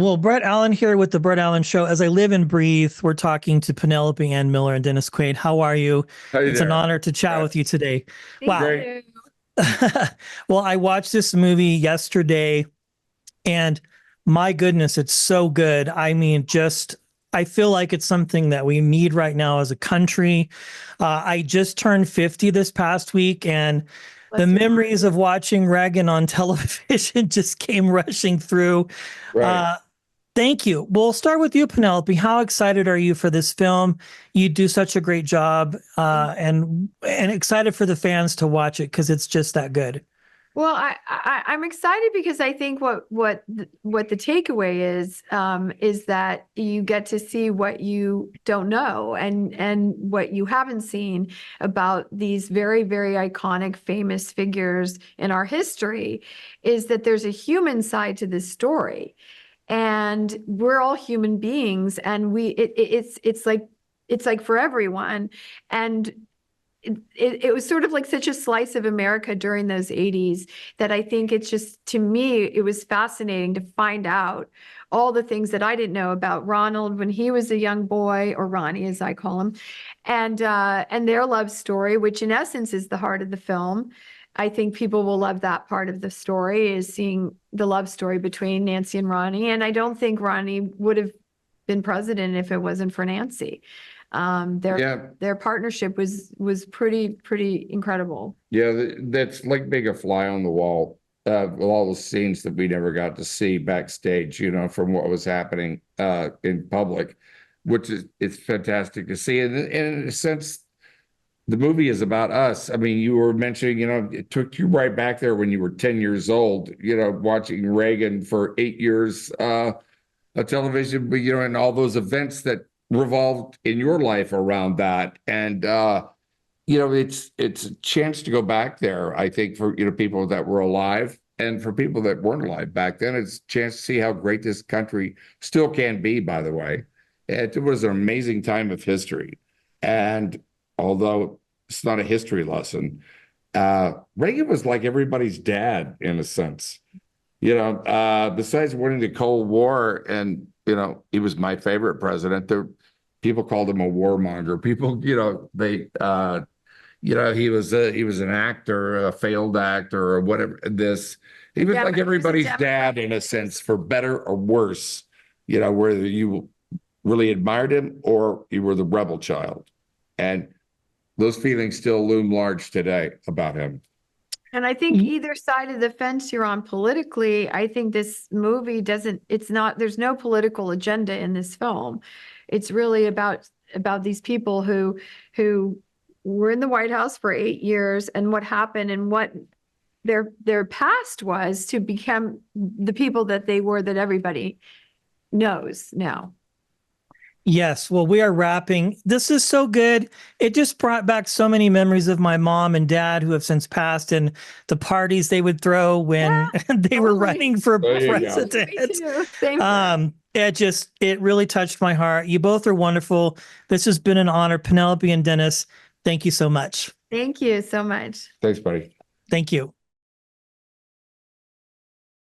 Well, Brett Allan here with the Brett Allan Show. As I live and breathe, we're talking to Penelope Ann Miller and Dennis Quaid. How are you? How you It's an there? honor to chat Right. with you today. Thank Wow. you. Well, I watched this movie yesterday, and my goodness, it's so good. I mean, I feel like it's something that we need right now as a country. I just turned 50 this past week, and the memories of watching Reagan on television just came rushing through. Right. Thank you. We'll start with you, Penelope. How excited are you for this film? You do such a great job, and excited for the fans to watch it because it's just that good. Well, I'm excited because I think what the takeaway is that you get to see what you don't know and what you haven't seen about these very, very iconic, famous figures in our history, is that there's a human side to this story. And we're all human beings, and it's like for everyone. And it was sort of like such a slice of America during those 80s that I think it's just, to me, it was fascinating to find out all the things that I didn't know about Ronald when he was a young boy, or Ronnie as I call him, and their love story, which in essence is the heart of the film. I think people will love that part of the story, is seeing the love story between Nancy and Ronnie. And I don't think Ronnie would have been president if it wasn't for Nancy. Their partnership was pretty incredible. Yeah, that's like being a fly on the wall with all the scenes that we never got to see backstage, from what was happening in public, which it's fantastic to see. And in a sense, the movie is about us. I mean, you were mentioning, it took you right back there when you were 10 years old, watching Reagan for 8 years of television, but, and all those events that revolved in your life around that. And, it's a chance to go back there, I think, for, people that were alive, and for people that weren't alive back then. It's a chance to see how great this country still can be, by the way. It was an amazing time of history. And although it's not a history lesson, Reagan was like everybody's dad in a sense. Besides winning the Cold War, and he was my favorite president. People called him a warmonger. People, he was an actor, a failed actor, or whatever. He was like everybody's dad in a sense, for better or worse. Whether you really admired him or you were the rebel child, and those feelings still loom large today about him. And I think either side of the fence you're on politically, I think this movie there's no political agenda in this film. It's really about these people who were in the White House for 8 years, and what happened, and what their past was to become the people that they were, that everybody knows now. Yes. Well, we are wrapping. This is so good. It just brought back so many memories of my mom and dad, who have since passed, and the parties they would throw when they were running for president. It really touched my heart. You both are wonderful. This has been an honor. Penelope and Dennis, thank you so much. Thank you so much. Thanks, buddy. Thank you.